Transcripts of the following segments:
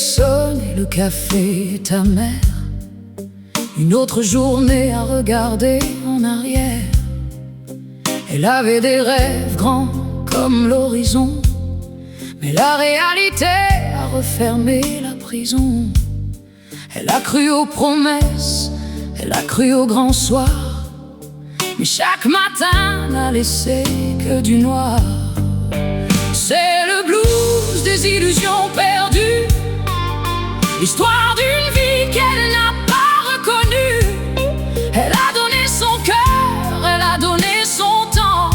sonné, le café est amer. Une autre journée à regarder en arrière. Elle avait des rêves grands comme l'horizon, mais la réalité a refermé la prison. Elle a cru aux promesses, elle a cru au grand soir, mais chaque matin n'a laissé que du noir. C'est le blues des illusions perdues, l'histoire d'une vie qu'elle n'a pas reconnue. Elle a donné son cœur, elle a donné son temps,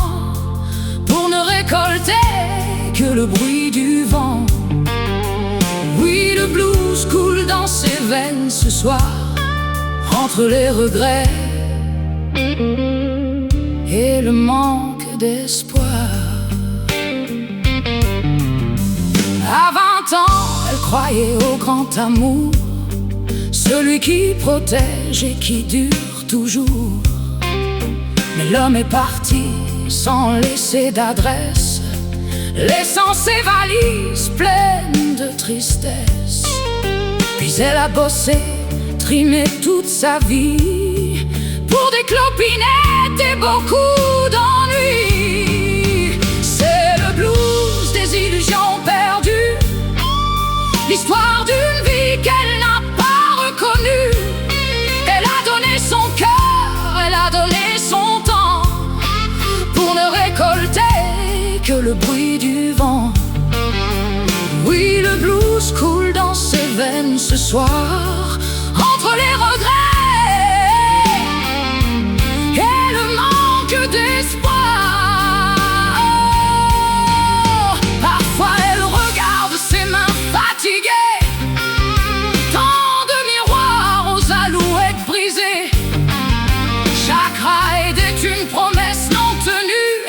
pour ne récolter que le bruit du vent. Oui, le blues coule dans ses veines ce soir, entre les regrets et le manque d'espoir. À 20 ans, elle croyait au grand amour, celui qui protège et qui dure toujours. Mais l'homme est parti sans laisser d'adresse, laissant ses valises pleines de tristesse. Puis elle a bossé, trimé toute sa vie, pour des clopinettes et beaucoup d'ennuis. C'est le blues des illusions perdues, l'histoire d'une vie qu'elle n'a pas reconnue. Elle a donné son cœur, elle a donné son temps, pour ne récolter que le bruit du vent. Oui, le blues coule dans ses veines ce soir, entre les regrets et le manque d'espoir. Parfois elle regarde ses mains fatiguées, tant de miroirs aux alouettes brisées. Chaque ride est une promesse non tenue,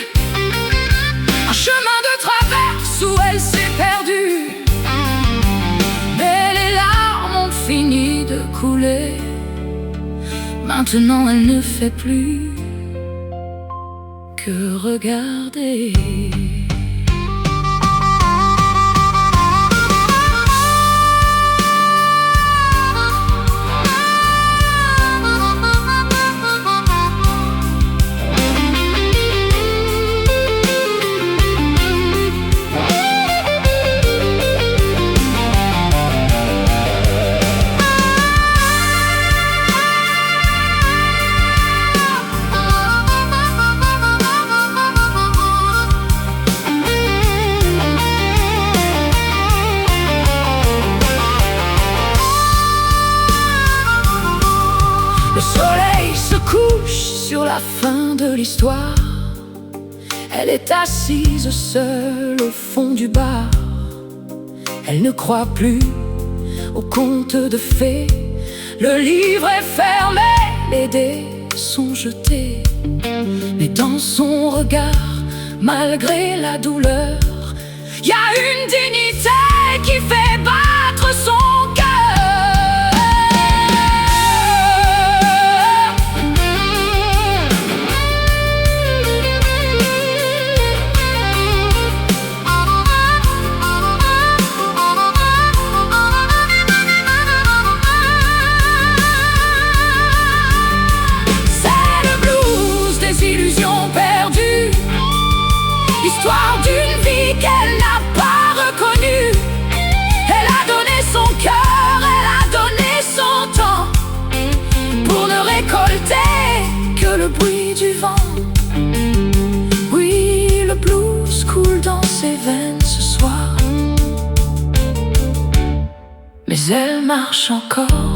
un chemin de traverse où elle s'est perdue. Mais les larmes ont fini de couler, maintenant elle ne fait plus que regarder. Le soleil se couche sur la fin de l'histoire. Elle est assise seule au fond du bar. Elle ne croit plus aux contes de fées. Le livre est fermé, les dés sont jetés. Mais dans son regard, malgré la douleur, y a une dignité qui fait battre son cœur. L'histoire d'une vie qu'elle n'a pas reconnue. Elle a donné son cœur, elle a donné son temps, pour ne récolter que le bruit du vent. Oui, le blues coule dans ses veines ce soir, mais elle marche encore